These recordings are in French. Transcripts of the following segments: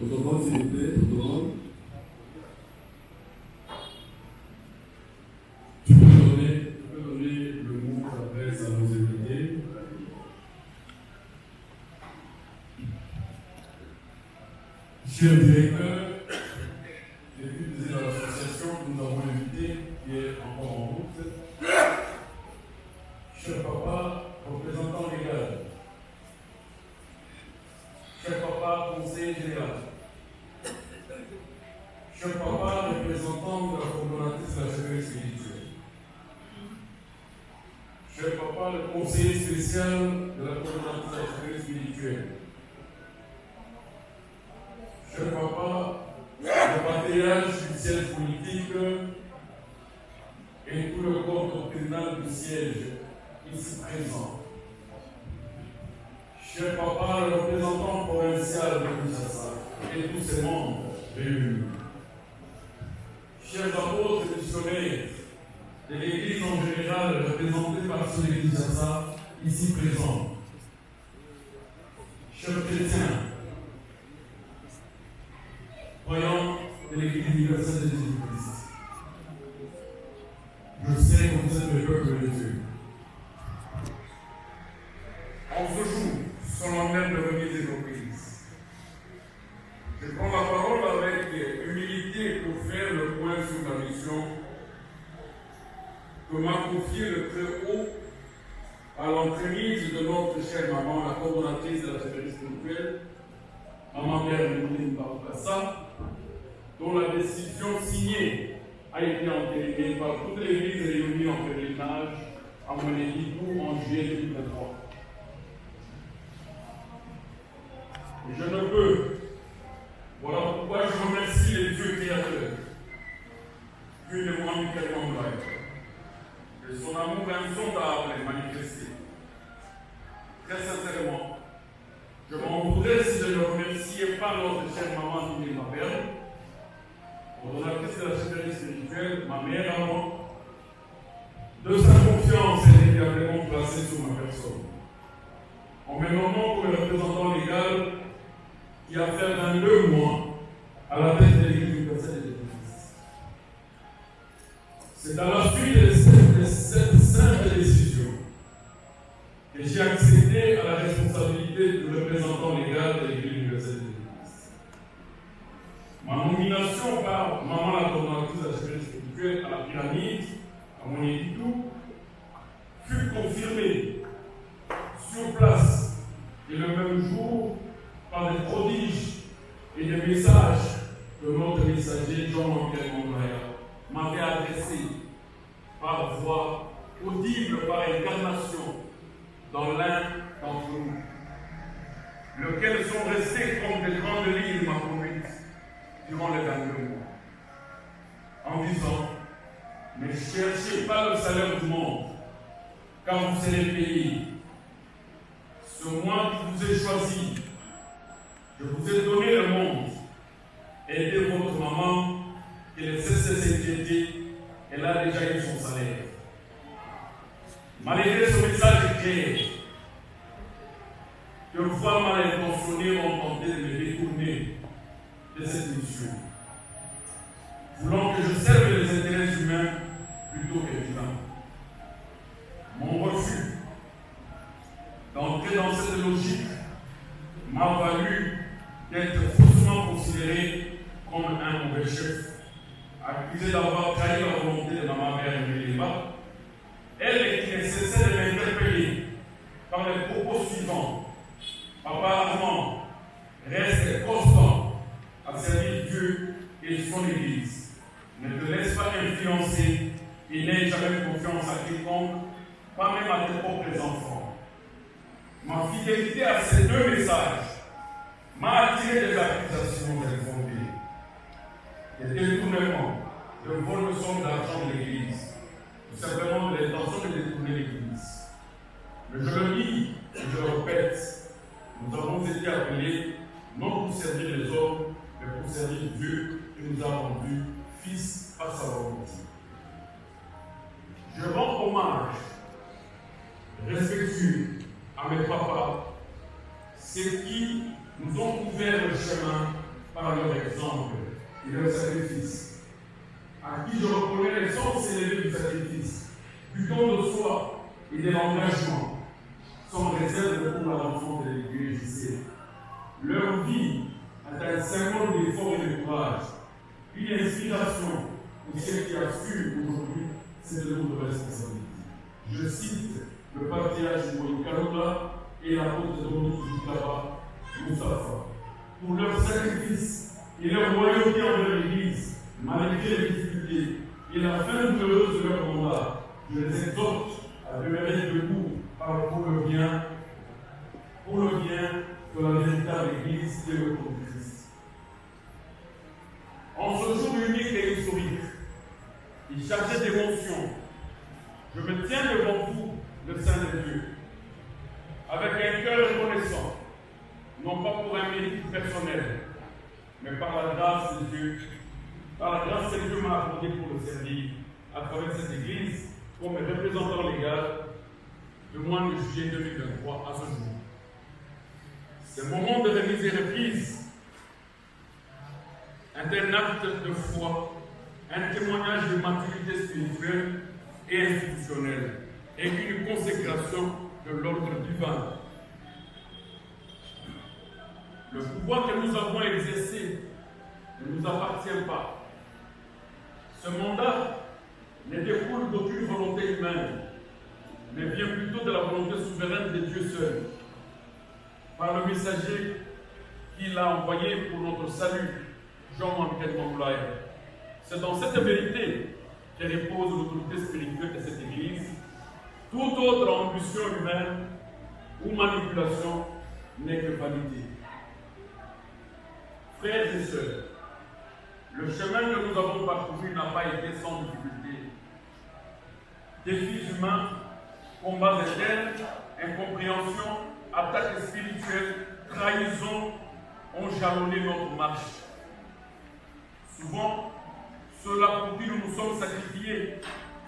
Autographe, s'il vous plaît, autographe. Tu peux donner le mot d'adresse à nos invités. Cher directeur, depuis de l'association que nous avons invité, qui est encore en route. Cher papa, représentant légal. Cher papa, conseiller général. Cher papa, représentant de la coordonnatrice de la chefferie spirituelle. Cher papa, le conseiller spécial de la coordonnatrice de la chefferie spirituelle. Cher papa, le matériel judiciaire politique et tout le corps doctrinal du siège ici présent. Cher papa, le représentant provincial de Kinshasa et tous ses membres réunis. Chers apôtres et missionnaires de l'Église en général représentée par ceux de Kinshasa ici présents. Chers chrétiens, croyants de l'Église universelle de Jésus-Christ, je sais que vous êtes le peuple de Dieu. En ce jour solennel de remise des reprises, je prends la parole avec humilité pour faire le point sur la mission que m'a confiée le Très-Haut à l'entremise de notre chère maman, la coordonnatrice de la chefferie spirituelle, maman Mère Mouline Barukassa, dont la décision signée a été entérinée par toutes les églises réunies en pèlerinage à Monéditou en juillet 2023. Et je ne peux. Voilà pourquoi je remercie les dieux créateurs, Dieu de moi, Michael Mambray, de son amour insondable et manifesté. Très sincèrement, je m'en voudrais si je ne remerciais pas notre chère maman Tini Mabel, coordonnatrice de la chefferie spirituelle, ma mère à moi, de sa confiance irrémédiablement placée sur ma personne. En même moment que le représentant légal qui a fait 22 mois à la tête de l'Église universelle de l'Église. C'est à la suite de cette simple décision que j'ai accédé à la responsabilité de représentant légal de l'Église universelle de l'Église. Ma nomination par maman la coordonnatrice de la chefferie spirituelle à la pyramide, à Monéditou, fut confirmée sur place et le même jour par des prodiges et des messages que notre messager Jean-Pierre Mondraya m'avait adressés par voix audible par incarnation dans l'un d'entre nous, lesquels sont restés comme des grandes lignes de ma conduite durant les 22 mois, en disant: ne cherchez pas le salaire du monde, car vous serez payé. Ce moi qui vous ai choisi, je vous ai donné le monde. Aidez votre maman, qu'elle cesse de s'inquiéter, elle a déjà eu son salaire. Malgré ce message clair, que voix mal intentionnées ont tenté de me détourner de cette mission, voulant que je serve les intérêts humains plutôt que divins. Mon refus d'entrer dans cette logique m'a valu d'être faussement considéré comme un mauvais chef, accusé d'avoir trahi la volonté de ma mère Méleba, elle qui ne cessait de m'interpeller par les propos suivants: papa Armand, reste constant à servir Dieu et son Église. Ne te laisse pas influencer et n'aie jamais confiance à quiconque, pas même à tes propres enfants. Ma fidélité à ces deux messages m'a attiré des accusations infondées, des détournements, de vol de sommes d'argent de l'Église, tout simplement de l'intention de détourner l'Église. Mais je le dis et je le répète, nous avons été appelés non pour servir les hommes, mais pour servir Dieu qui nous a rendus fils par sa volonté. Je rends hommage respectueux à mes papas, ceux qui nous ont ouvert le chemin par leur exemple et leur sacrifice. À qui je reconnais le sens élevé du sacrifice, du don de soi et de l'engagement, sans réserve pour l'enfant de l'Église ici. Leur vie est un symbole d'effort et de courage, une inspiration pour ceux qui assument aujourd'hui cette lourde responsabilité. Je cite le patriarche Moïse Kalula et l'apôtre Dominique Dukaba Moustapha pour leur sacrifice et leur loyauté envers l'Église, malgré les difficultés et la fin douloureuse de leur mandat. Je les exhorte à demeurer debout pour le bien de la véritable Église et le corps du Christ. En ce jour unique et historique, et chargé d'émotions, je me tiens devant vous, le Saint de Dieu, avec un cœur reconnaissant, non pas pour un mérite personnel, mais par la grâce de Dieu, que Dieu m'a accordée pour le servir à travers cette Église comme représentant légal de mois de juillet 2023 à ce jour. Ce moment de remise et reprise est un acte de foi, un témoignage de maturité spirituelle et institutionnelle, et une consécration de l'ordre divin. Le pouvoir que nous avons exercé ne nous appartient pas. Ce mandat ne découle d'aucune volonté humaine, mais vient plutôt de la volonté souveraine de Dieu seul, par le messager qu'il a envoyé pour notre salut, Jean-Michel Mamboulaye. C'est dans cette vérité que repose l'autorité spirituelle de cette Église. Toute autre ambition humaine ou manipulation n'est que vanité. Frères et sœurs, le chemin que nous avons parcouru n'a pas été sans difficulté. Défis humains, combats internes, incompréhension, attaques spirituelles, trahison ont jalonné notre marche. Souvent, ceux-là pour qui nous nous sommes sacrifiés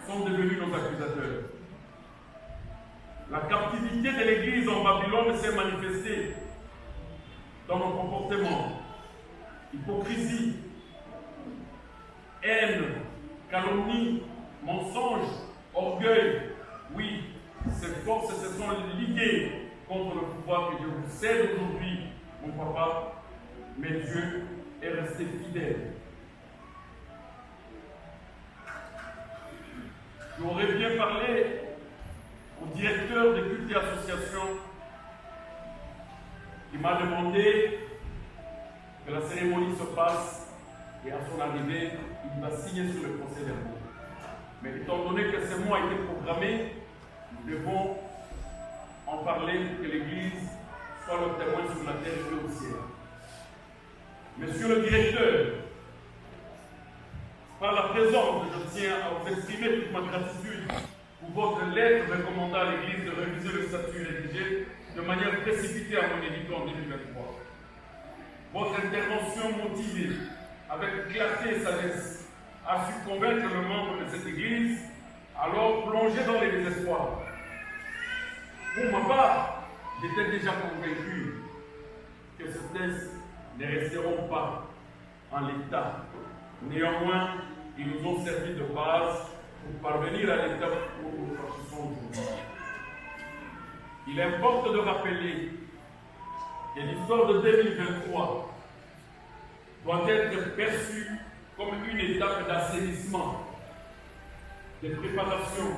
sont devenus nos accusateurs. La captivité de l'Église en Babylone s'est manifestée dans nos comportements. Hypocrisie, haine, calomnie, mensonge, orgueil. Oui, ces forces se sont liguées contre le pouvoir que Dieu vous cède aujourd'hui, mon papa, mais Dieu est resté fidèle. J'aurais bien parlé au directeur de culte et association qui m'a demandé que la cérémonie se passe et à son arrivée, il va signer sur le procès verbal. Mais étant donné que ce mois a été programmé, nous devons en parler pour que l'Église soit le témoin sur la terre et au ciel. Monsieur le directeur, par la présence, je tiens à vous exprimer toute ma gratitude pour votre lettre recommandant à l'Église de réviser le statut rédigé de manière précipitée à mon édit en 2023. Votre intervention motivée, avec clarté et sagesse, a su convaincre le membre de cette Église, alors plongé dans les désespoirs. Pour ma part, j'étais déjà convaincu que ces textes ne resteront pas en l'état. Néanmoins, ils nous ont servi de base pour parvenir à l'étape où nous franchissons aujourd'hui. Il importe de rappeler que l'histoire de 2023 doit être perçue comme une étape d'assainissement, de préparation,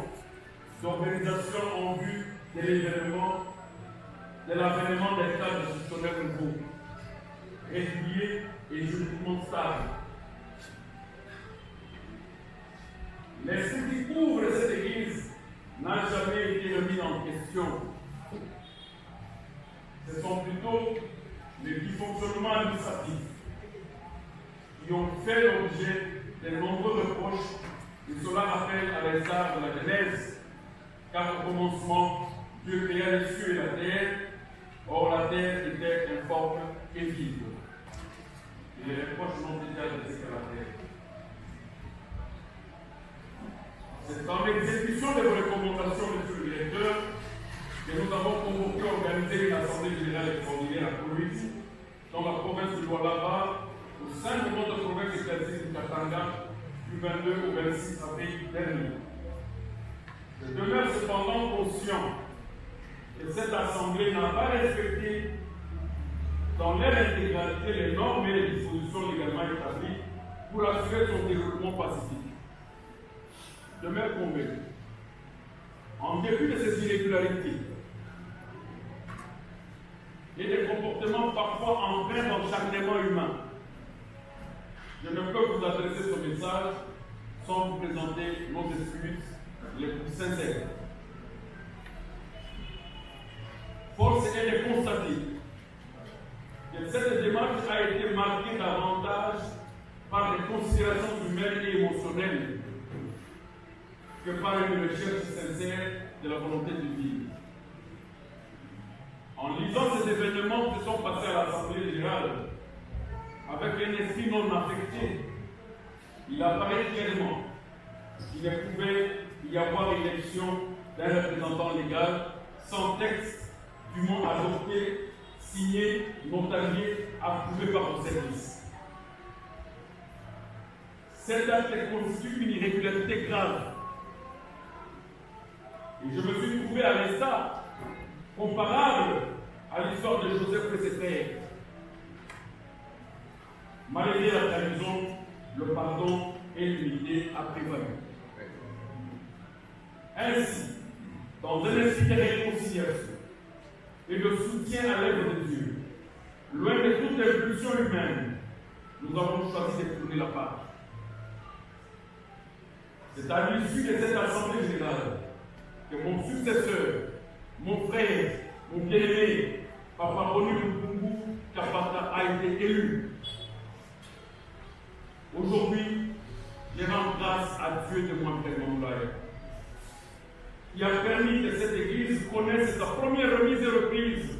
d'organisation en vue de l'avènement d'un cadre institutionnel nouveau, régulier et juridiquement stable. L'esprit qui couvre cette Église n'a jamais été remis en question. Ce sont plutôt les dysfonctionnements administratifs qui ont fait l'objet de nombreux reproches, et cela rappelle à l'instar de la Genèse, car au commencement, Dieu créa les cieux et la terre, or la terre était informe et vide. Et les reproches n'ont été adressés qu'à la terre. C'est en exécution de vos recommandations, monsieur le directeur, que nous avons convoqué et organisé une assemblée générale extraordinaire à Colombie, dans la province de Lualaba, sein de notre province ecclésiastique du Katanga du 22 au 26 avril dernier. Je demeure cependant conscient que cette assemblée n'a pas respecté dans leur intégralité les normes et les dispositions légalement établies pour assurer son développement pacifique. Je demeure convaincu, en dépit de ces irrégularités et des comportements parfois empreints d'encharnement humain, je ne peux vous adresser ce message sans vous présenter nos excuses les plus sincères. Force est de constater que cette démarche a été marquée davantage par des considérations humaines et émotionnelles que par une recherche sincère de la volonté divine. En lisant ces événements qui sont passés à l'Assemblée générale avec un esprit non affecté, il apparaît clairement qu'il ne pouvait y avoir élection d'un représentant légal sans texte dûment adopté, signé, notarié, approuvé par vos services. Cet acte constitue une irrégularité grave. Et je me suis trouvé à l'instar comparable à l'histoire de Joseph et ses frères. Malgré la trahison, le pardon et l'unité a prévalu. Ainsi, dans un esprit de réconciliation et de soutien à l'œuvre de Dieu, loin de toute impulsion humaine, nous avons choisi de tourner la page. C'est à l'issue de cette assemblée générale que mon successeur, mon frère, mon bien-aimé, Papa Boni Lukungu Kapata a été élu. Aujourd'hui, je rends grâce à Dieu de mon frère Mamboulaye, qui a permis que cette église connaisse sa première remise et reprise,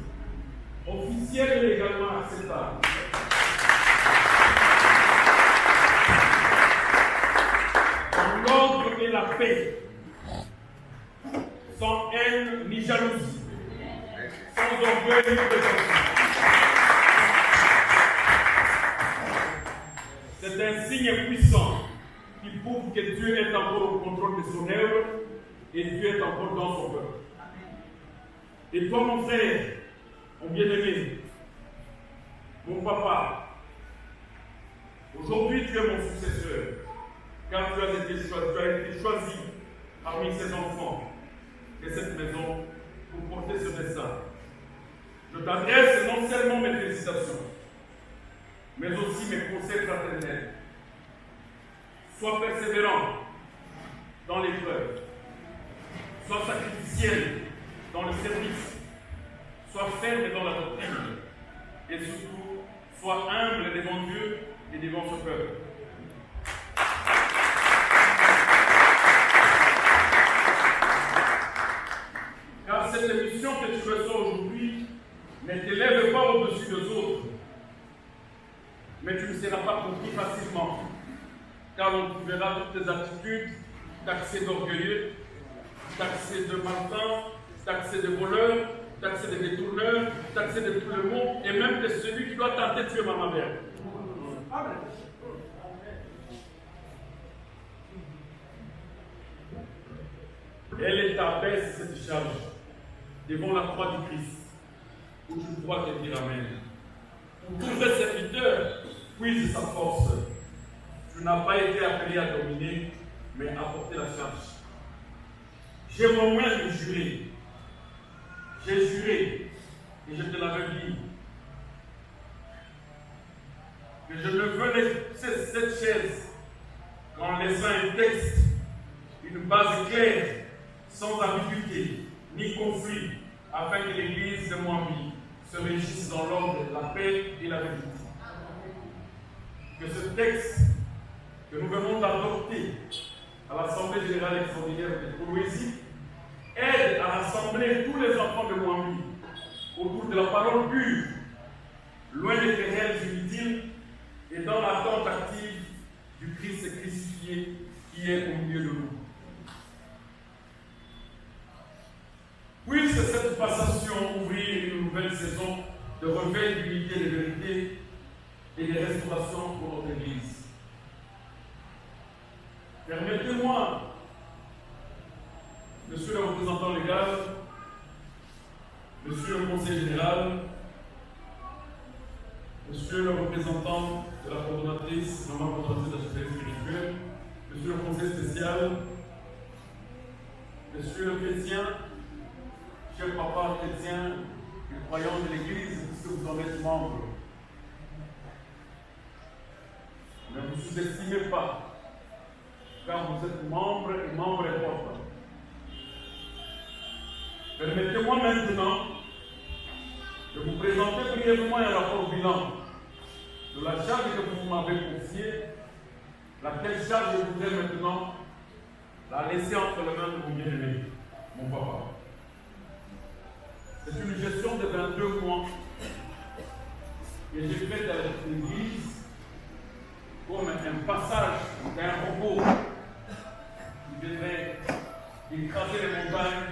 officielle et légalement acceptable. Dans l'ordre et la paix, sans haine ni jalousie, sans orgueil ni prétention. C'est un signe puissant qui prouve que Dieu est encore au contrôle de son œuvre et Dieu est encore dans son peuple. Et toi, mon frère, mon bien-aimé, mon papa, aujourd'hui tu es mon successeur, car tu as été choisi parmi ces enfants de cette maison pour porter ce message. Je t'adresse non seulement mes félicitations, mais aussi mes conseils fraternels. Sois persévérant dans l'épreuve, sois sacrificiel dans le service, sois ferme dans la doctrine, et surtout, sois humble devant Dieu et devant ce peuple. Car cette mission que tu reçois aujourd'hui ne t'élève pas au-dessus des autres, mais tu ne seras pas compris facilement, car on trouvera toutes tes attitudes taxées d'orgueilleux, taxées de malsains, taxées de voleurs, taxées de détourneurs, taxées de tout le monde, et même de celui qui doit tenter de tuer ma mère. Amen. Elle est abaisse cette charge devant la croix du Christ, où tu dois te dire Amen. Pour tout vrai serviteur, puise sa force. Tu n'as pas été appelé à dominer, mais à porter la charge. J'ai mon moyen de jurer. J'ai juré, et je te l'avais dit, que je ne veux laisser cette chaise qu'en laissant un texte, une base claire, sans ambiguïté, ni conflit, afin que l'Église de Mwambi se régisse dans l'ordre, la paix et la vérité. Que ce texte que nous venons d'adopter à l'Assemblée générale extraordinaire de Koulouézi aide à rassembler tous les enfants de Mwambi autour de la parole pure, loin des querelles inutiles et dans l'attente active du Christ crucifié qui est au milieu de nous. Puisse cette passation ouvrir une nouvelle saison de réveil d'unité et de vérité et des restaurations pour notre Église. Permettez-moi, Monsieur le représentant légal, Monsieur le conseiller général, Monsieur le représentant de la coordonnatrice, maman coordonnatrice de la société spirituelle, Monsieur le conseiller spécial, Monsieur le chrétien, cher papa chrétien, le croyant de l'Église, puisque vous en êtes membre. Ne vous sous-estimez pas, car vous êtes membre et membre important. Permettez-moi maintenant de vous présenter brièvement un rapport bilan de la charge que vous m'avez confiée, laquelle charge je voudrais maintenant la laisser entre les mains de mon bien-aimé, mon papa. C'est une gestion de 22 mois que j'ai faite avec l'Église comme un passage d'un robot qui devrait écraser les montagnes,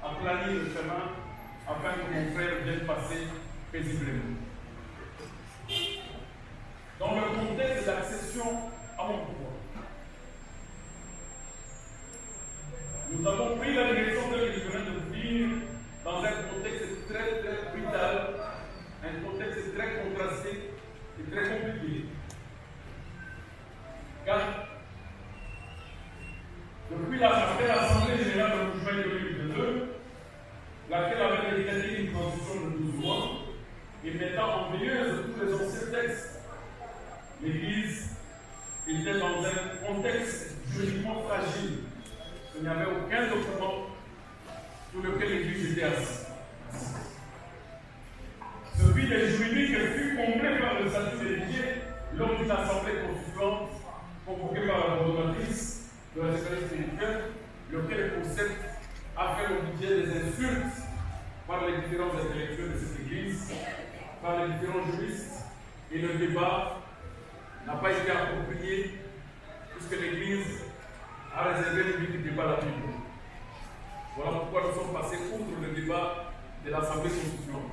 aplanir le chemin, afin que mon frère vienne passer paisiblement. Dans le contexte d'accession à mon pouvoir, nous avons pris la direction que je viens de vous dire dans un contexte très vital, un contexte très contrasté et très compliqué. Car depuis la Assemblée générale de juin 2022, laquelle avait décrété une transition de 12 mois et mettant en veilleuse tous les anciens textes, l'Église était dans un contexte juridiquement fragile. Il n'y avait aucun document sur lequel l'Église était assise. Ce vide juridique fut comblé par le statut rédigé lors d'une assemblée constituante convoquée par la coordonnatrice de la sécurité spirituelle, lequel concept a fait l'objet des insultes par les différents intellectuels de cette Église, par les différents juristes, et le débat n'a pas été approprié puisque l'Église a réservé le but du débat à la Bible. Voilà pourquoi nous sommes passés outre le débat de l'Assemblée constituante.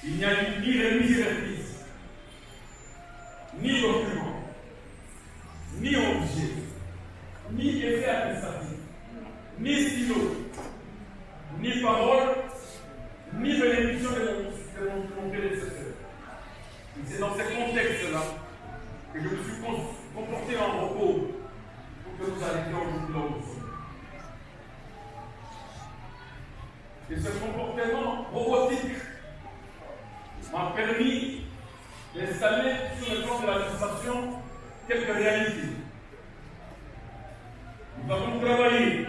Il n'y a eu ni remise et reprise, ni document, ni objet, ni effet administratif, ni stylo, ni parole, ni bénédiction de mon prédécesseur. C'est dans ces contextes-là que je me suis comporté en repos pour que nous arrivions aujourd'hui là où nous sommes. Et ce comportement robotique m'a permis d'installer sur le plan de l'administration quelques réalités. Nous avons travaillé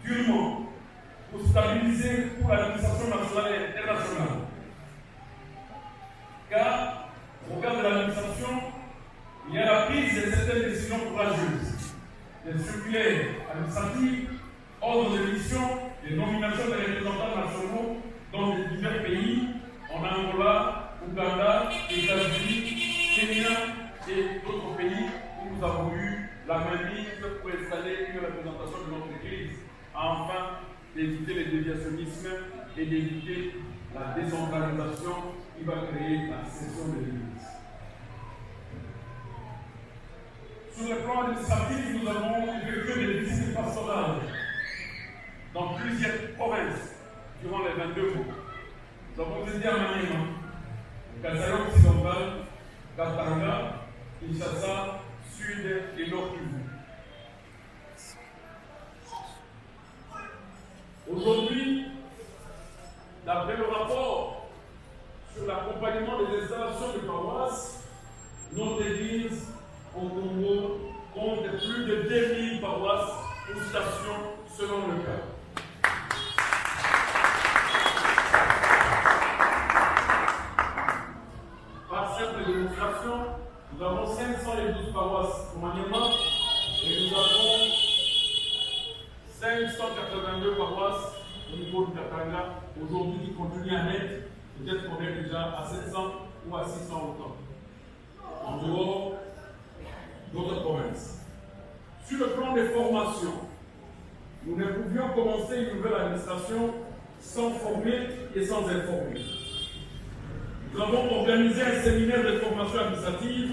durement pour stabiliser pour l'administration nationale et internationale. Car, au regard de l'administration, il y a la prise de certaines décisions courageuses, des circulaires administratives, ordres de mission, des nominations des représentants nationaux dans les divers pays, en Angola, Ouganda, États-Unis, Kenya et d'autres pays où nous avons eu la mainmise pour installer une représentation de notre Église, afin d'éviter les déviationnismes et d'éviter la décentralisation qui va créer la session de l'Église. Sur le plan administratif, nous avons effectué des visites pastorales dans plusieurs provinces durant les 22 mois. Nous avons visité à Maniema, Kasaï occidental, Katanga, Kinshasa, Sud et Nord Kivu. Aujourd'hui, d'après le rapport sur l'accompagnement des installations de paroisses, notre Église au Congo compte plus de 2000 paroisses ou stations selon le cas. Par simple démonstration, nous avons 512 paroisses au Maniema et nous avons 582 paroisses au niveau du Katanga, aujourd'hui qui continuent à naître, peut-être qu'on est déjà à 700 ou à 600 autant, en dehors d'autres provinces. Sur le plan des formations, nous ne pouvions commencer une nouvelle administration sans former et sans informer. Nous avons organisé un séminaire de formation administrative,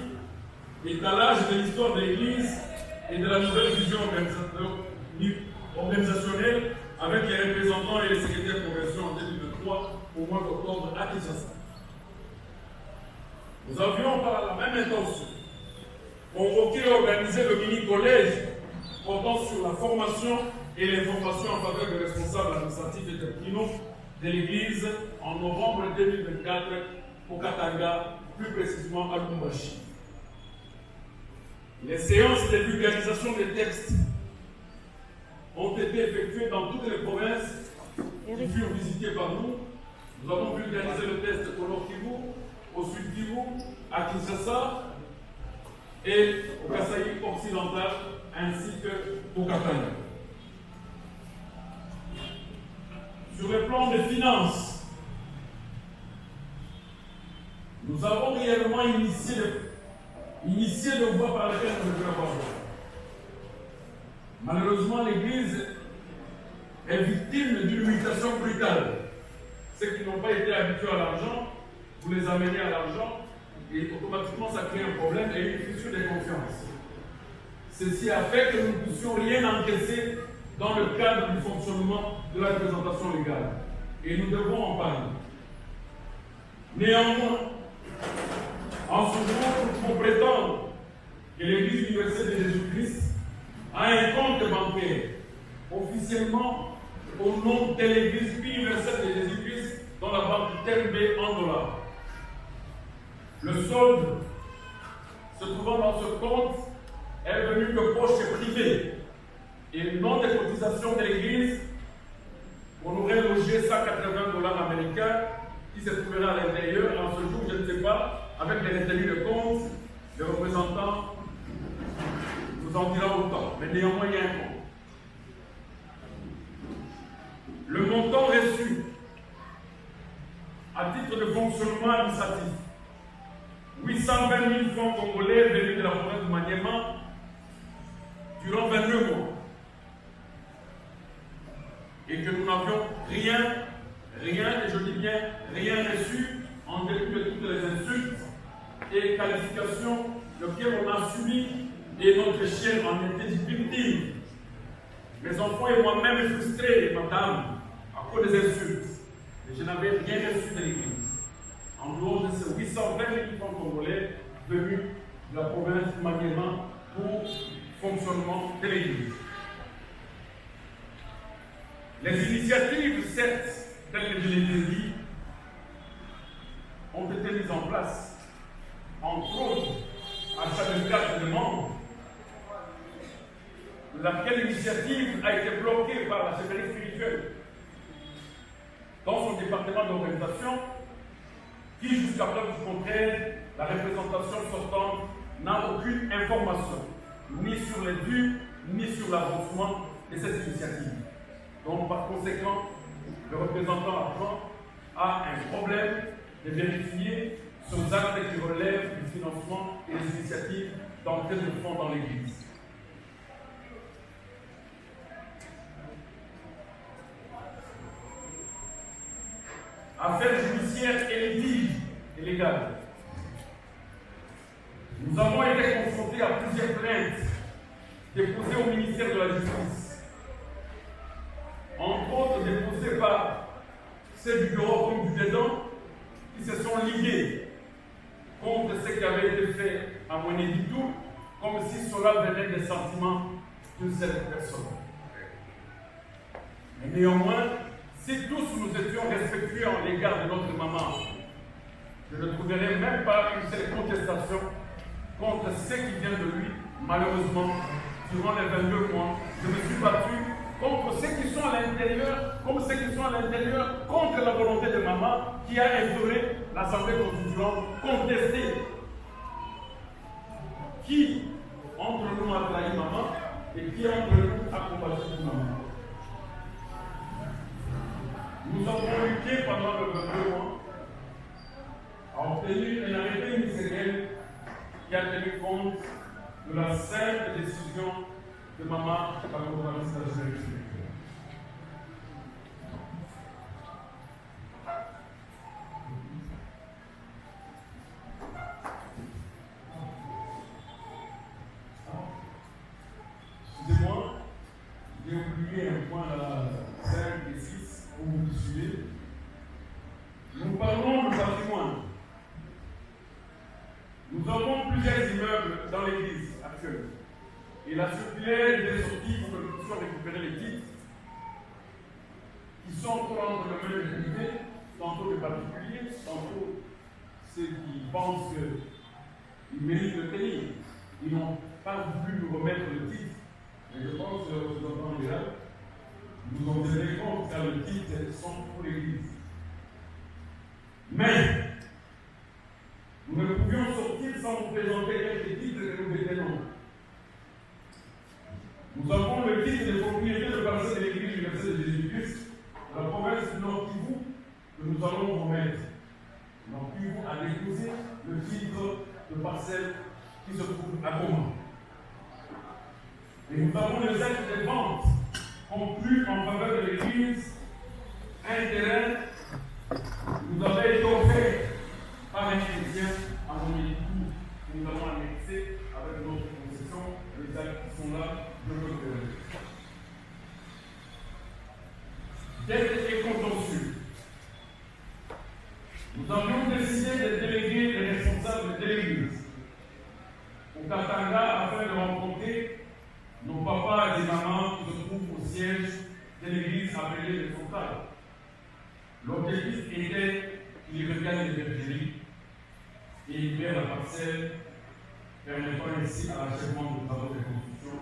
étalage de l'histoire de l'Église et de la nouvelle vision organisationnelle avec les représentants et les secrétaires provinciaux en 2023 au mois d'octobre à Kinshasa. Nous avions par la même intention convoqué et organisé le mini-collège portant sur la formation et l'information en faveur des responsables administratifs et terminaux de l'Église en novembre 2024 au Katanga, plus précisément à Lubumbashi. Les séances de vulgarisation des textes ont été effectuées dans toutes les provinces qui furent visitées par nous. Nous avons vulgarisé le texte au Nord Kivu, au Sud Kivu, à Kinshasa et au Kasaï occidental ainsi qu'au Katanga. Sur le plan des finances, nous avons réellement initié le voie par laquelle nous devons avoir. Malheureusement, l'Église est victime d'une mutation brutale. Ceux qui n'ont pas été habitués à l'argent, vous les amenez à l'argent et automatiquement ça crée un problème et une fissure de confiance. Ceci a fait que nous ne puissions rien encaisser dans le cadre du fonctionnement de la représentation légale. Et nous devons en parler. Néanmoins, en ce jour, nous prétendre que l'Église universelle de Jésus-Christ a un compte bancaire officiellement au nom de l'Église universelle de Jésus-Christ dans la banque TMB en dollars. Le solde se trouvant dans ce compte est venu de poches privées et non des cotisations de l'Église. On aurait logé 180 dollars américains qui se trouvera à l'intérieur. En ce jour, je ne sais pas, avec les retenues de compte, les représentants nous en diront autant. Mais néanmoins, il y a un compte. Le montant reçu à titre de fonctionnement administratif, 820 000 francs congolais venus de la province de Maniema durant 22 mois. Et que nous n'avions rien, et je dis bien rien reçu, en dépit de toutes les insultes et qualifications auxquelles on a subi, et notre chien en était victime. Mes enfants et moi-même frustrés, madame, à cause des insultes. Et je n'avais rien reçu de l'Église. En dehors de ces 820 000 francs congolais venus de la province de Maniema pour fonctionnement de l'Église. Les initiatives, certes, telles que je l'ai dit, ont été mises en place, entre autres, à chaque carte de membres. Laquelle initiative a été bloquée par la Secrétaire spirituelle dans son département d'organisation, qui, jusqu'à preuve du contraire, la représentation sortante n'a aucune information, ni sur les vues, ni sur l'avancement de cette initiative. Donc, par conséquent, le représentant apprend a un problème de vérifier sur les actes qui relèvent du financement et des initiatives d'entrée de fonds dans l'Église. Affaires judiciaires et litiges et légales. Nous avons été confrontés à plusieurs plaintes déposées au ministère de la Justice. Entre autres déposées par ceux du bureau comme du Dédon qui se sont ligués contre ce qui avait été fait à Monéditou, comme si cela venait des sentiments d'une seule personne. Mais néanmoins, si tous nous étions respectueux en l'égard de notre maman, je ne trouverais même pas une seule contestation contre ce qui vient de lui. Malheureusement, durant les 22 mois, je me suis battu contre ceux qui sont à l'intérieur, comme ceux qui sont à l'intérieur, contre la volonté de maman qui a instauré l'Assemblée constituante contestée. Qui entre nous a trahi maman et qui entre nous a combattu maman. Nous avons lutté pendant le 22 mois à obtenir un arrêté ministériel qui a tenu compte de la simple décision de maman par le gouvernement de la République. parlons du patrimoine. Nous avons plusieurs immeubles dans l'église actuelle. Et la circulaire est sortie pour que nous puissions récupérer les titres qui sont encore entre les mains des privés, tantôt des particuliers, tantôt ceux qui pensent qu'ils méritent le tenir. Ils n'ont pas voulu nous remettre le titre. Mais je pense que vous entendez là, nous en tenez compte car le titre sont pour l'église. Mais nous ne pouvions sortir sans vous présenter quelques titres que nous détenons. Nous avons le titre de propriété de parcelle de l'église universelle de Jésus-Christ de la province du Nord Kivu que nous allons remettre. Nord Kivu a déposé le titre de parcelle qui se trouve à Goma. Et nous avons les actes de vente conclus en faveur de l'église, un terrain nous avait été offert par un chrétien en 2012 que nous avons annexé avec notre concession. Les actes qui sont là, je le ferai. Dette et contentieux. Nous avions décidé de déléguer les responsables de l'église au Katanga afin de rencontrer nos papas et mamans qui se trouvent au siège de l'église appelée le Central. L'objectif était qu'ils reviennent les bergeries et libèrent la parcelle, permettant ainsi à l'achèvement de travaux de construction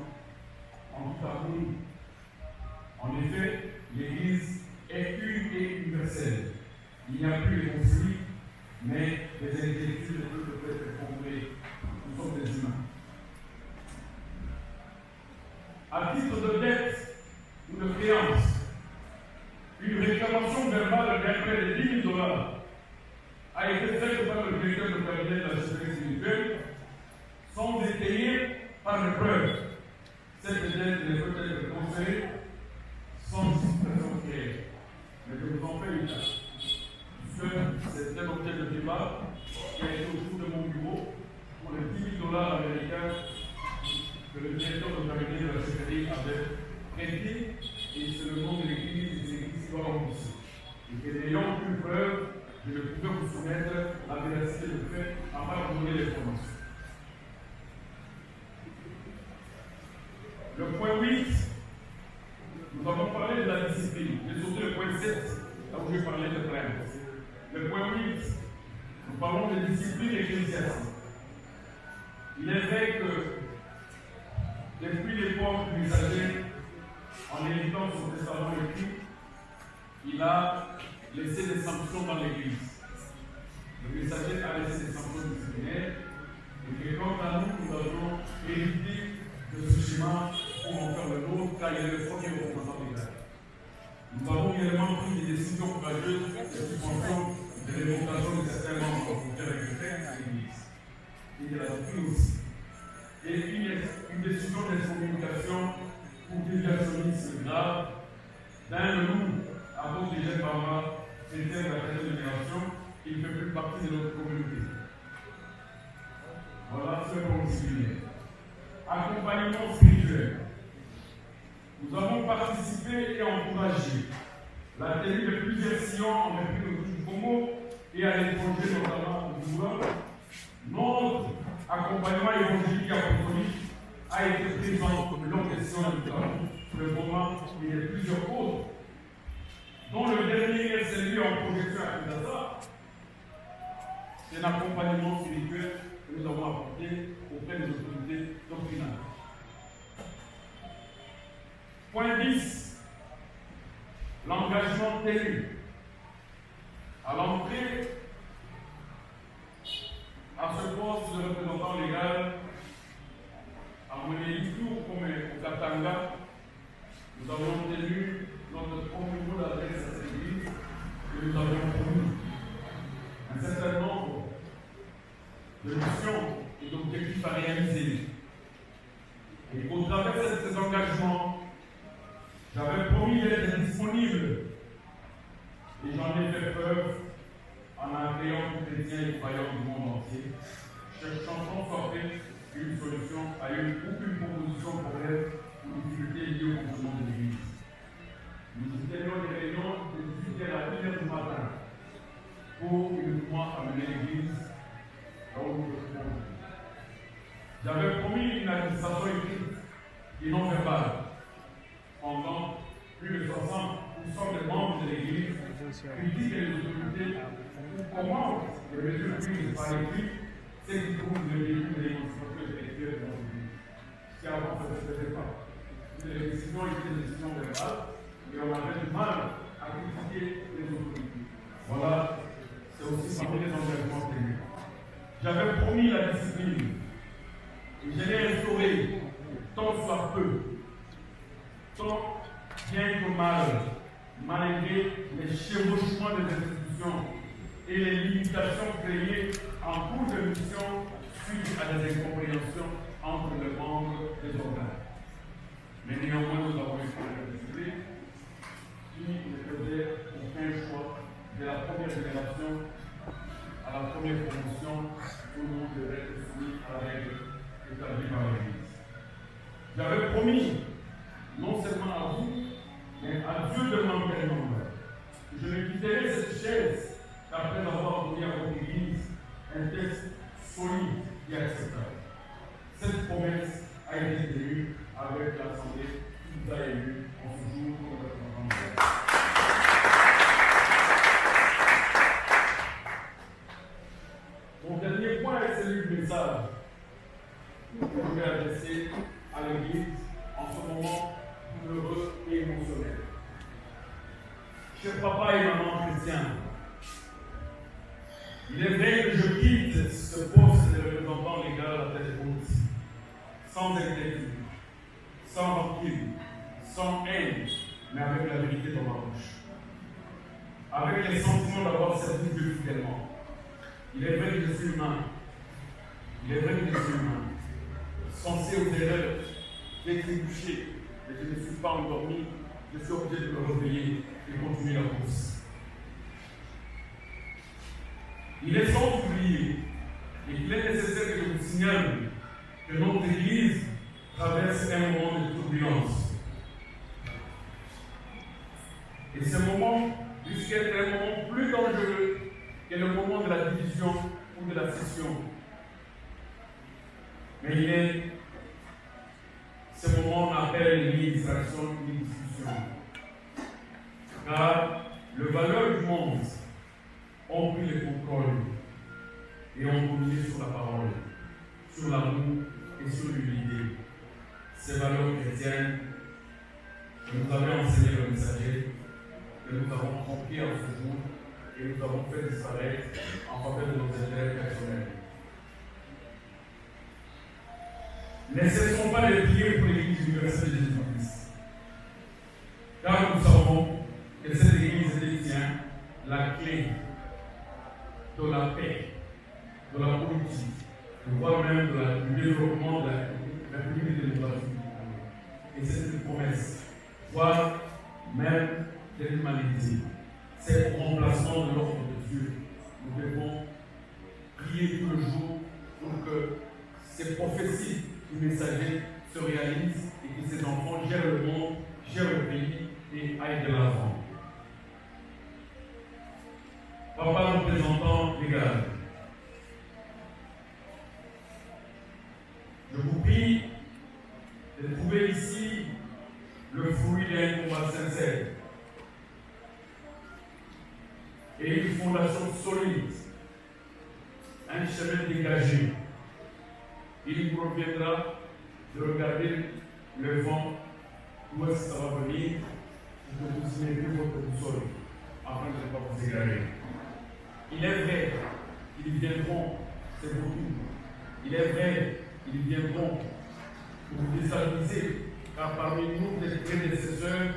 en tout à. En effet, l'église est une et universelle. Il n'y a plus de conflits, mais des inquiétudes peuvent être comblées. Nous sommes des humains. À titre de dette ou de créance, une réclamation verbale d'un prêt de 10 000 $ a été faite par le directeur de cabinet de la sécurité spirituelle sans étayer par les preuves. Cette dette ne peut être conseillée sans justification claire. Mais je vous en fais une tâche. Puisque c'est un objet de débat qui a été autour de mon bureau pour les 10 000 $ américains que le directeur de cabinet de la sécurité avait prêté, et c'est le nom de l'église qui doit rembourser. Et que n'ayant plus preuve, je ne pouvais vous soumettre la véracité de fait à part donner les formations. Le point 8, nous avons parlé de la discipline. J'ai sauté le point 7, là où j'ai parlé de plainte. Le point 8, nous parlons de discipline ecclésiastique. Il est vrai que depuis l'époque du messager, en éditant son testament écrit, il a laissé des sanctions dans l'église. Le messager a laissé des sanctions disciplinaires, et que quant à nous, nous avons hérité de ce schéma pour en faire le nôtre, car il est le premier représentant légal. Nous avons également pris des décisions courageuses de suspension de l'évocation de certains membres pour faire récupérer à l'église. Il y a pris aussi. Et une décision d'excommunication pour déviationnisme grave d'un de nous, à cause des jeunes mamans, chrétiens de la troisième génération, qui ne fait plus partie de notre communauté. Voilà ce qu'on discipline. Accompagnement spirituel. Nous avons participé et encouragé la tenue de plusieurs sillons en République du Congo et à l'étranger, notamment au Douala. Notre accompagnement évangélique apostolique a été présent lors des sillons du Gabon, le moment et de plusieurs autres, dont le dernier SLU en projection à Kinshasa. C'est un accompagnement spirituel que nous avons apporté auprès des autorités doctrinales. Point 10. L'engagement tenu. À l'entrée à ce poste de représentant légal, à Monélitou comme au Katanga, nous avons tenu notre premier mot d'adresse à cette église et nous avons promis un certain nombre de missions et d'objectifs à réaliser. Et au travers de ces engagements, j'avais promis d'être disponible et j'en ai fait preuve en accueillant tous les chrétiens et croyants du monde entier, cherchant sans sortir une solution à une proposition pour elle aux difficultés liées au fonctionnement de l'Église. Nous tenions des réunions de 18h à 1h du matin pour uniquement amener l'Église là où nous devons. J'avais promis une administration écrite et non verbale pendant plus de 60% des membres de l'Église critiquent les autorités ou commandent les mesures prises par l'Église, c'est qui trouvent le début de l'émancipation intellectuelle de notre vie. Ce qui avant ça ne se faisait pas. Les décisions étaient des décisions verbales et on avait du mal à critiquer les autorités. Voilà, c'est aussi parmi les engagements tenus. J'avais promis la discipline et je l'ai instaurée tant soit peu, tant bien que mal, malgré les chevauchements des institutions et les limitations créées en cours de mission suite à des incompréhensions entre les membres des organes. Mais néanmoins, nous avons été discipline qui ne faisait aucun choix de la première génération à la première promotion où nous devons être soumis à la règle établie par l'Église. J'avais promis, non seulement à vous, mais à Dieu de m'engager. Je ne quitterai cette chaise qu'après avoir donné à votre Église un texte solide et acceptable. Cette promesse a été tenue avec l'Assemblée qui nous a élus en ce jour pour notre rencontre. Mon dernier point est celui du message que je vais adresser à l'Église en ce moment douloureux et émotionnel. Chers papa et maman chrétiens, il est vrai que je quitte ce poste de représentant légal à la tête haute, sans inquiétude, sans rancune, sans haine, mais avec la vérité dans ma bouche. Avec les sentiments d'avoir servi Dieu fidèlement. Il est vrai que je suis humain. Il est vrai que je suis humain. Censé aux erreurs, j'ai trébuché, mais je ne suis pas endormi. Je suis obligé de me réveiller et continuer la course. Il est sans oublier et qu'il est nécessaire que je vous signale que notre Église traverse un moment de turbulence. Et ce moment risque d'être un moment plus dangereux que le moment de la division ou de la scission. Mais ce moment appelle une distraction, une discussion. Car le valeur du monde ont pris le contrôle et ont dominé sur la parole, sur l'amour et sur l'humilité. Ces valeurs chrétiennes que nous avait enseigné le messager, que nous avons compris en ce jour et nous avons fait disparaître en faveur de nos intérêts personnels. Ne cessons pas de prier pour l'Église universelle de Jésus-Christ. Car nous savons que cette Église détient la clé de la paix, de la politique, voire même du développement de la République démocratique. Et c'est une promesse, voire même de l'humanité. C'est au remplacement de l'ordre de Dieu. Nous devons prier tout le jour pour que ces prophéties du messager se réalisent et que ces enfants gèrent le monde, gèrent le pays et aillent de l'avant. Papa représentant légal, je vous prie de trouver ici le fruit d'un combat sincère et une fondation solide, un chemin dégagé. Il vous reviendra de regarder le vent, où est-ce que ça va venir, et de vous signer votre boussole afin de ne pas vous égarer. Il est vrai qu'ils viendront, c'est pour tout. Il est vrai qu'ils viendront pour vous déstabiliser, car parmi nous, les prédécesseurs,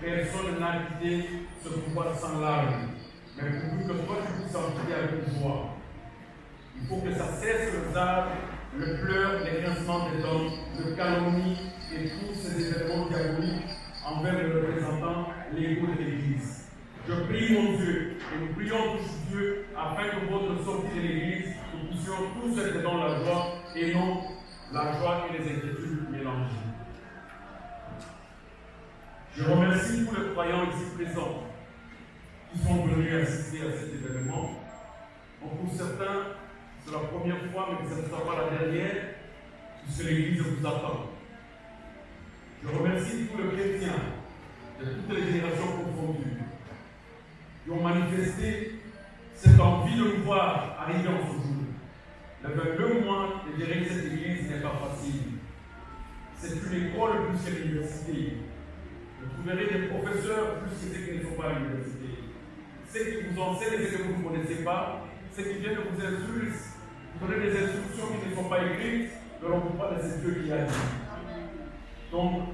personne n'a quitté ce pouvoir sans larmes. Mais pourvu que toi tu puisses en quitter avec joie, il faut que ça cesse le zèle, le pleur, les grincements des dents, le calomnie et tous ces événements diaboliques envers le représentant légaux de l'Église. Je prie mon Dieu, et nous prions tous Dieu, afin que votre sortie de l'Église, nous puissions tous être dans la joie, et non la joie et les inquiétudes mélangées. Je remercie tous les croyants ici présents qui sont venus assister à cet événement. certains, c'est la première fois, mais que ce ne sera pas la dernière, puisque l'Église vous attend. Je remercie tous les chrétiens de toutes les générations confondues qui ont manifesté cette envie de nous voir arriver en ce jour. Le 22 mois de gérer cette Église n'est pas facile. C'est une école plus que l'université. Vous trouverez des professeurs plus que ceux qui ne sont pas à l'université. Ceux qui vous enseignent et ceux que vous ne connaissez pas, ceux qui viennent vous insulter, vous donner des instructions qui ne sont pas écrites, ne l'ont pas de ce Dieu qui a dit. Donc,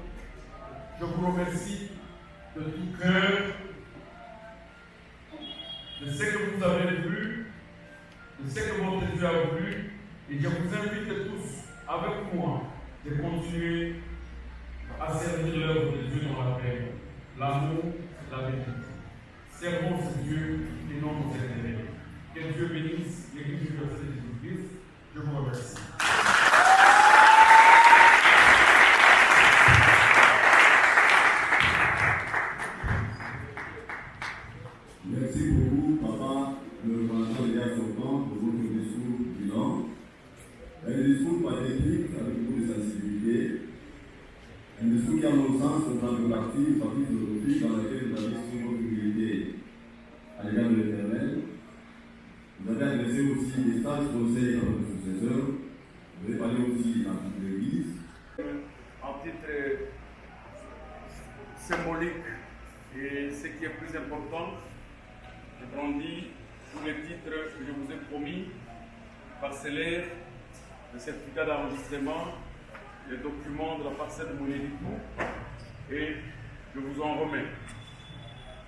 je vous remercie de tout cœur de ce que vous avez voulu, de ce que votre Dieu a voulu, et je vous invite tous, avec moi, de continuer à servir l'œuvre de Dieu dans la paix, l'amour, la vérité. Servons ce Dieu et non nos intérêts. Que Dieu bénisse l'Église universelle de Jésus-Christ. Je vous remercie. Merci beaucoup, papa, le représentant des gars sortants, de votre discours bilan. Un discours pathétique avec beaucoup de sensibilité. Un discours qui, à mon sens, comprend une partie philosophique dans laquelle vous avez sur votre humilité à l'égard de l'Éternel. Vous avez adressé aussi des sages conseils à votre successeur. Vous avez parlé aussi dans toute l'Église. En titre symbolique, et ce qui est plus important, je brandis tous les titres que je vous ai promis, parcellaires, le certificat d'enregistrement, les documents de la parcelle de mon édition, et je vous en remets.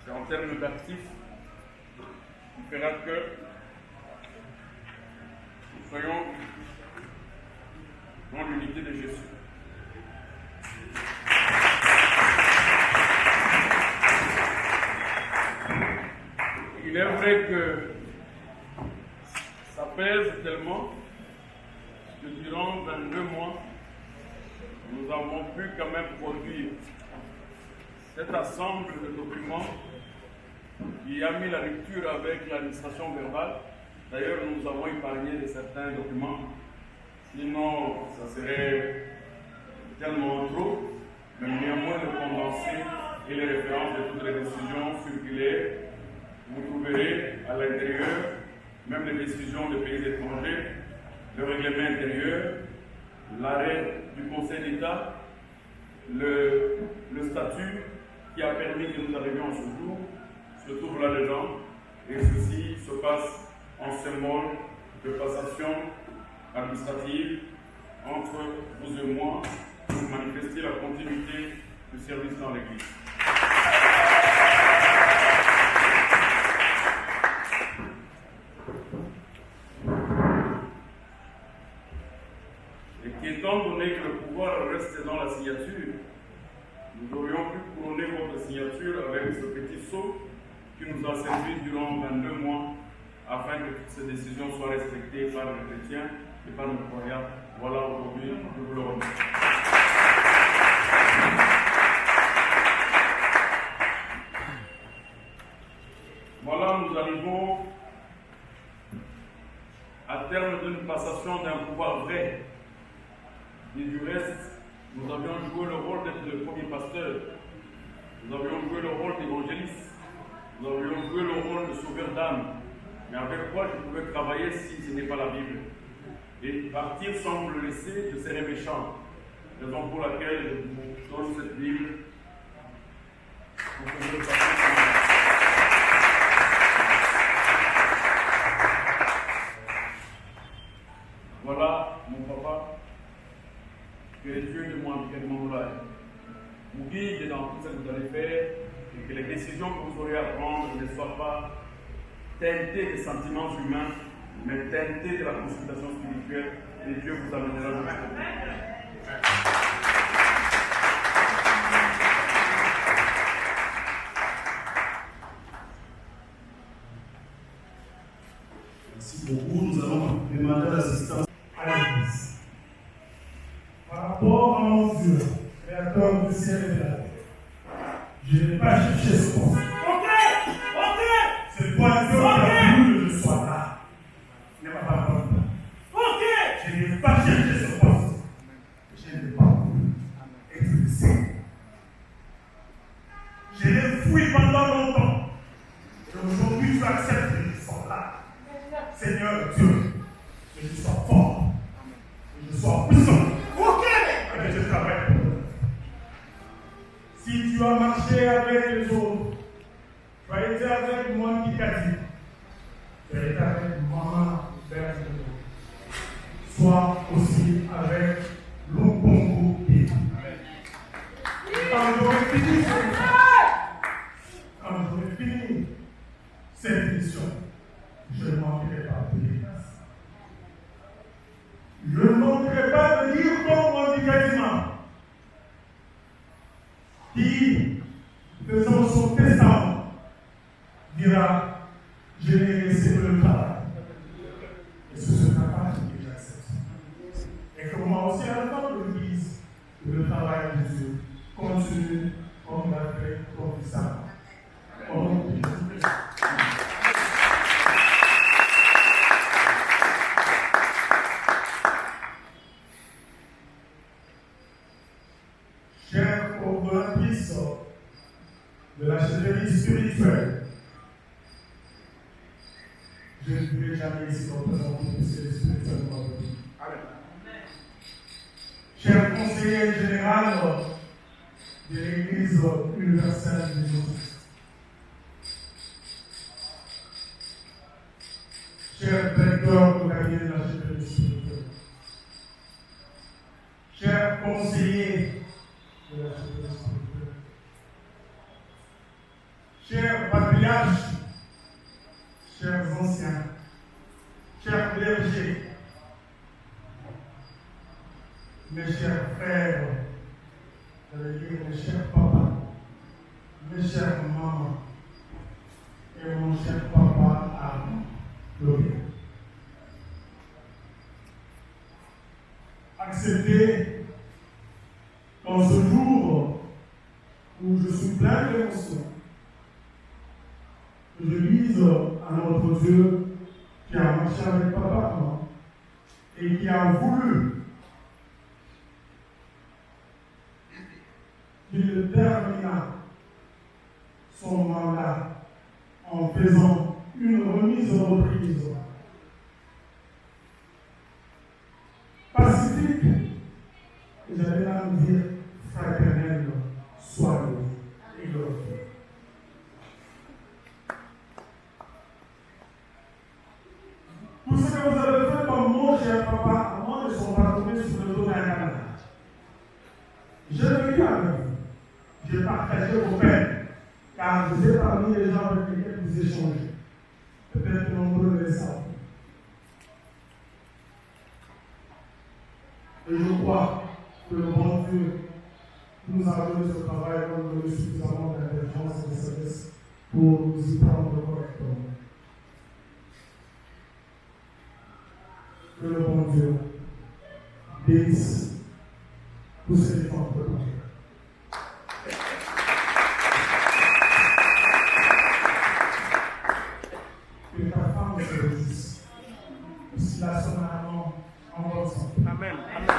C'est en termes d'actifs qui fera que nous soyons dans l'unité de Jésus. Il est vrai que ça pèse tellement que durant 22 mois, nous avons pu quand même produire cet ensemble de documents qui a mis la rupture avec l'administration verbale. D'ailleurs, nous avons épargné certains documents, sinon ça serait tellement trop, mais néanmoins le condensé et les références de toutes les décisions circulaires. Vous trouverez à l'intérieur même les décisions des pays étrangers, le règlement intérieur, l'arrêt du Conseil d'État, le statut qui a permis que nous arrivions à ce jour, se trouve là-dedans, et ceci se passe en symbole de passation administrative entre vous et moi pour manifester la continuité du service dans l'Église. Étant donné que le pouvoir reste dans la signature, nous aurions pu couronner votre signature avec ce petit sceau qui nous a servi durant 22 mois afin que toutes ces décisions soient respectées par les chrétiens et par nos croyants. Voilà, aujourd'hui, je vous le remercie. Voilà, nous arrivons à terme d'une passation d'un pouvoir vrai. Et du reste, nous avions joué le rôle d'être le premier pasteur, nous avions joué le rôle d'évangéliste, nous avions joué le rôle de sauveur d'âme. Mais avec quoi je pouvais travailler si ce n'est pas la Bible? Et partir sans me le laisser, je serais méchant. Raison pour laquelle je vous donne cette Bible pour que vous le fassiez. Voilà, mon papa. Que les dieux de moi vous guident dans tout ce que vous allez faire et que les décisions que vous aurez à prendre ne soient pas teintées des sentiments humains, mais teintées de la consultation spirituelle, et Dieu vous amènera dans le Merci beaucoup. Nous allons demander l'assistance à l'Église. Par rapport à mon Dieu, créateur du ciel et de la terre, je n'ai pas cherché ce poste. C'est toi Dieu qui a voulu que je sois là. ne m'a pas donné. Ok, je n'ai pas cherché ce poste. Je n'ai pas voulu être ici. Je l'ai fouillé pendant longtemps. Et aujourd'hui, tu acceptes que je sois là. Seigneur Dieu, que je sois fort, que je sois puissant. Ok, que je travaille pour toi. Si tu as marché avec les autres, tu as été avec moi qui t'a dit, tu as été avec maman, père, sois aussi avec l'Okongo Pays. Quand j'aurai fini cette émission, je ne manquerai pas de dire grâce. Je ne manquerai pas de dire comme Mandikadima, qui, faisant son testament, dira, je n'ai laissé que le travail. Et c'est ce travail que j'accepte. Et que moi aussi, à la fin de l'Église, le travail de Dieu continue comme l'a fait comme ça. Au nom de Jésus-Christ. Chers collaboratrices de la chefferie spirituelle, je ne pourrai jamais ici représenter puisque les spirituels m'ont dit. Chers conseillers généraux de l'Église universelle de Jésus-Christ, chers directeurs de cabinet de la chefferie spirituelle, chers conseillers de la chefferie spirituelle, chers patriarches, chers anciens, chers clergés, mes chers frères, j'allais dire mes chers papas, mes chères mamans et mon cher papa Armand Lobé. Acceptez qu'en ce jour où je suis plein d'émotions, je dise à notre Dieu qui a marché avec papa et qui a voulu qu'il termine son mandat en faisant une remise en reprise pacifique, et j'allais même dire fraternelle, soit et glorifiée. Tout ce que vous avez fait comme mon cher papa, moi, ne sont pas tombés sur le dos d'un canard. J'ai vécu avec vous. J'ai partagé vos peines, car vous êtes parmi les gens avec lesquels vous échangez. Peut-être que nombreux le savent. Et je crois que le bon Dieu nous a donné ce travail, nous a donné suffisamment d'intelligence et de sagesse pour nous y prendre correctement. Que le bon Dieu bénisse tous ces efforts de Dieu. Que ta femme se réussisse. Si la son amant en bonne santé. Amen. Amen.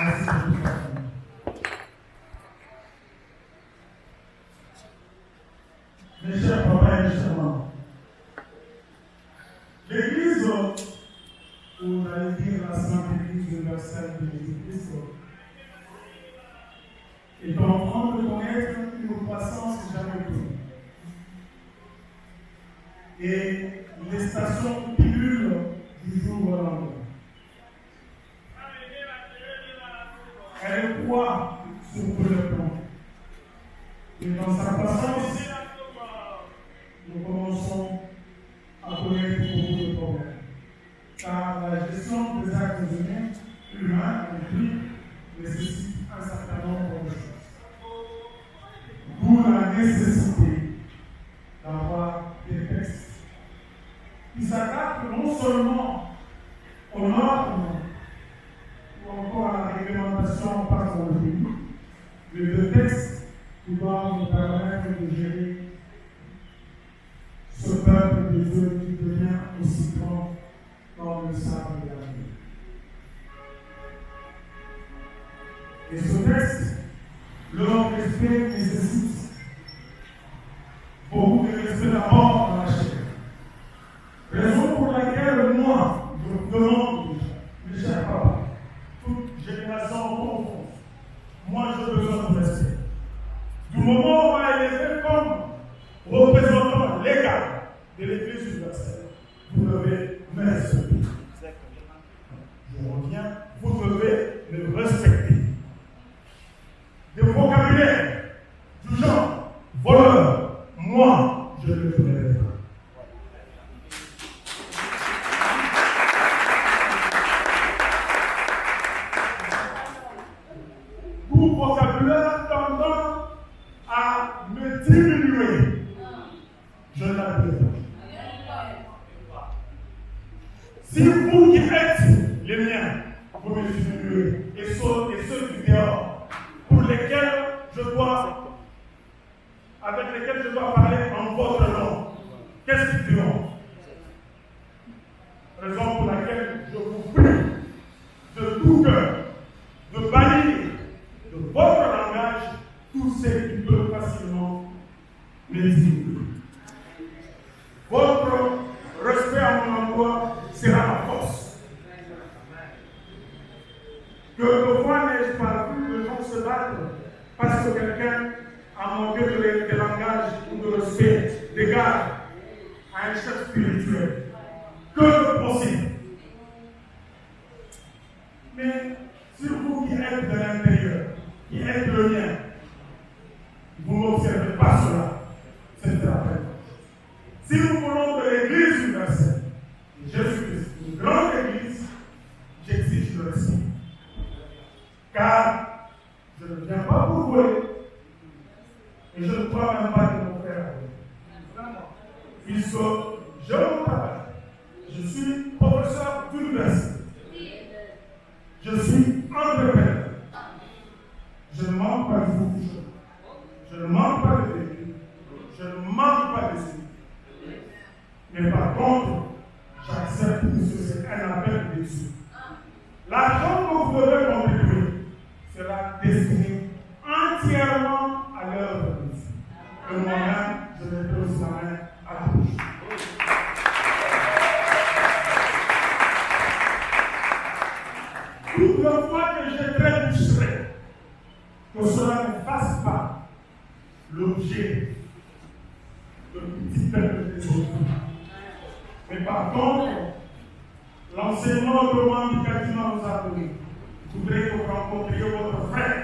Merci beaucoup. Mes chers papas et mes chers mamans, l'Église, ou j'allais dire la Sainte Église universelle de Jésus-Christ, est en train de connaître une croissance jamais vue. Et les stations pilulent du jour au lendemain. Elle croît sur tous les plans. Et dans sa croissance, nous commençons à connaître beaucoup de problèmes. Car la gestion des actes humains nécessite un certain nombre de choses. D'où la nécessité d'avoir des textes qui s'attaquent non seulement aux normes ou encore à la réglementation par son pays, mais de textes qui doivent nous permettre de gérer ce Dieu qui devient aussi grand dans le sable de la vie. Et ce texte, le non-respect nécessite beaucoup de respect d'abord dans la chair. Raison pour laquelle moi, je demande, mes chers papas, toute génération confondue, moi j'ai besoin de respect. Du moment où on m'a élevé comme représentant légal de l'Église universelle, vous devez me respecter. Je reviens, vous devez me respecter. Des vocabulaires du genre voleur, moi, je ne le ferai pas. Tout vocabulaire tendant à me diminuer, je ne l'applique pas. Si vous qui êtes les miens, vous me diminuez, et ceux du dehors, pour lesquels avec lesquels je dois parler en votre nom, qu'est-ce qu'ils diront? Raison pour laquelle je vous prie de tout cœur de bannir de votre langage tous ceux qui peuvent facilement me diminuer. Votre respect à mon endroit sera ma force. Que le fois n'ai-je pas vu de gens se battre parce que quelqu'un a manqué de langage ou de respect, d'égard à un chef spirituel. Que de possible. Mais si vous qui êtes de l'intérieur, qui êtes le mien, vous n'observez pas cela, c'est la peine. Si nous voulons de l'Église universelle, Jésus-Christ, une grande Église, j'exige le respect. Car je ne viens pas pour voler, et je ne crois même pas que mon frère a volé. Puisque je mon travail, je suis professeur d'université, je suis entrepreneur, je ne manque pas de fourniture, je ne manque pas de véhicule, je ne manque pas de signes. Mais par contre, j'accepte que c'est un appel de Dieu. L'argent que vous devez contribuer sera destiné entièrement à l'œuvre de Dieu. Et moi-même, je mettrai aussi la main à la bouche. Toute la fois que je trébucherai, que cela ne fasse pas l'objet de petit peuple des autres. Mais par contre, l'enseignement que Mamikatina nous a donné, je voudrais que vous rencontriez votre frère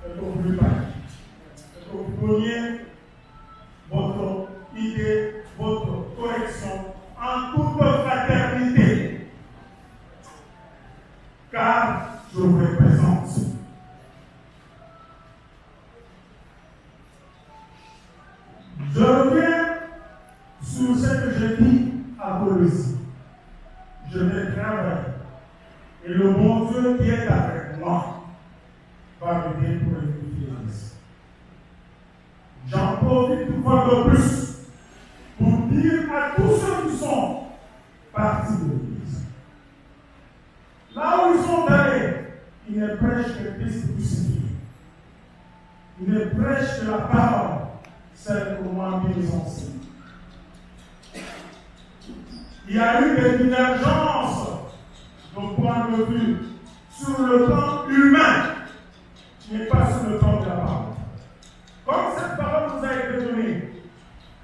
et que vous lui parliez. Et que vous donniez votre idée, votre correction en toute fraternité. Car je vous représente. Je reviens sur ce que j'ai dit à Colosse. Je vais travailler. Et le bon Dieu qui est avec moi va m'aider pour édifier l'Église. J'en profite une fois de plus pour dire à tous ceux qui sont partis de l'Église. Là où ils sont allés, ils ne prêchent que Christ crucifié. Ils ne prêchent que la parole, celle que moi ils enseignent. Il y a eu des divergences de point de vue sur le plan humain, mais pas sur le plan de la parole. Comme cette parole nous a été donnée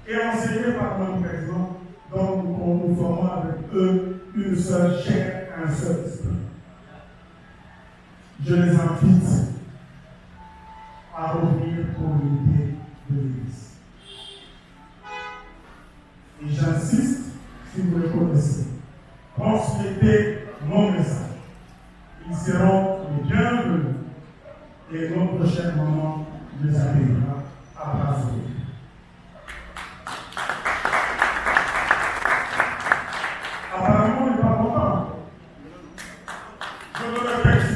et enseignée par notre président, donc nous formons avec eux une seule chair, un seul esprit. Je les invite à revenir pour l'unité de l'Église. Et j'insiste, si vous le connaissez, transmettez mon message. Ils seront les bienvenus et notre prochaine maman les accueillera à bras ouverts. Apparemment, on n'est pas content. Je le répète.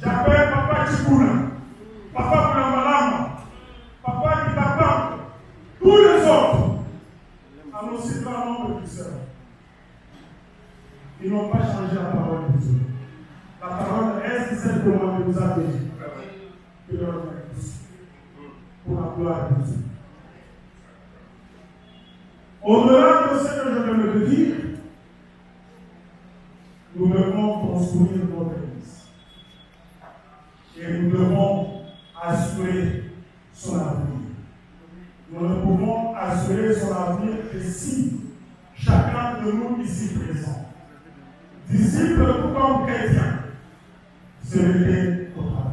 J'appelle Papa Chikuna, Papa Kulamalama, Papa Kitapam, tous les hommes. besoin. La parole reste simplement que vous avez que leur pour la gloire de Dieu. Au-delà de ce que je viens de dire, nous devons construire notre Église. Et nous devons assurer son avenir. Nous ne pouvons assurer son avenir que si chacun de nous ici présent, disciple tout comme chrétien, se mettait au travail.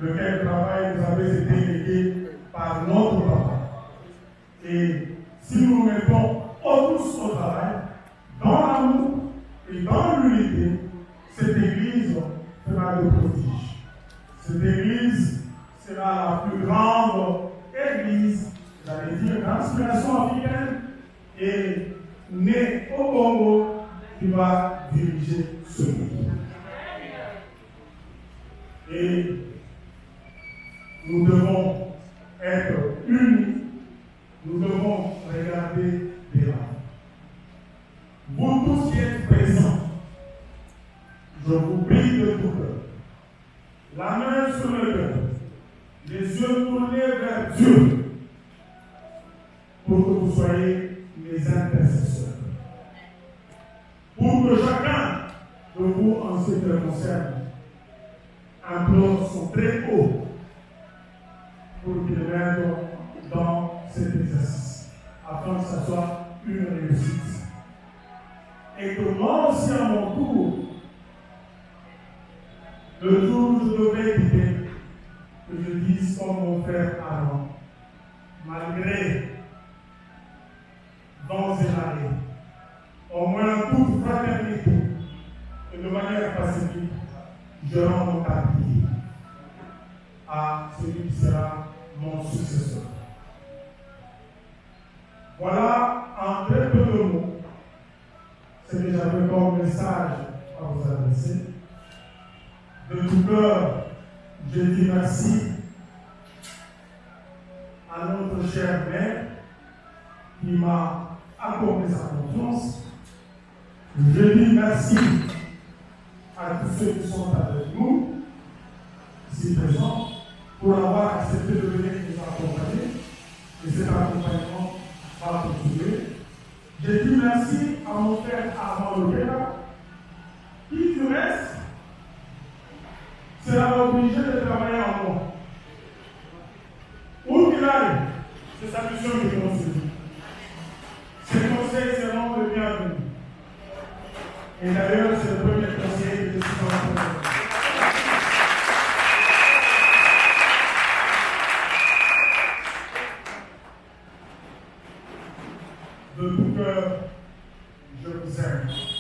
Lequel travail vous avez été légué par notre papa. Et si nous nous mettons tous au travail, dans l'amour et dans l'unité, cette Église fera de prodiges. Cette Église sera la plus grande Église, j'allais dire, d'inspiration africaine et née au Congo qui va diriger ce pays. Et nous devons être unis, nous devons regarder devant. Vous tous qui êtes présents, je vous prie de tout cœur, la main sur le cœur, les yeux tournés vers Dieu, pour que vous soyez mes intercesseurs. Pour que chacun de vous, en ce qui le concerne, implore son très haut pour qu'il m'aide dans cet exercice, afin que ce soit une réussite. Et que moi aussi, à mon tour, le jour où je devrais quitter, que je dise comme mon frère avant, malgré vents et marées, au moins toute fraternité, et de manière pacifique, je rends mon tablier à celui qui sera mon successeur. Voilà en très peu de mots ce que j'avais comme message à vous adresser. De tout cœur, je dis merci à notre chère mère qui m'a accordé sa confiance. Je dis merci à tous ceux qui sont avec nous, ici présents, pour avoir accepté de venir nous accompagner. Et cet accompagnement va continuer. Je dis merci à mon frère Armand Lopera, qui du reste sera obligé de travailler en moi. Où qu'il aille, c'est sa mission qui continue. Ses conseils seront le bienvenu. Et d'ailleurs, c'est le premier conseil que je suis en train de faire. De tout cœur, je vous aime.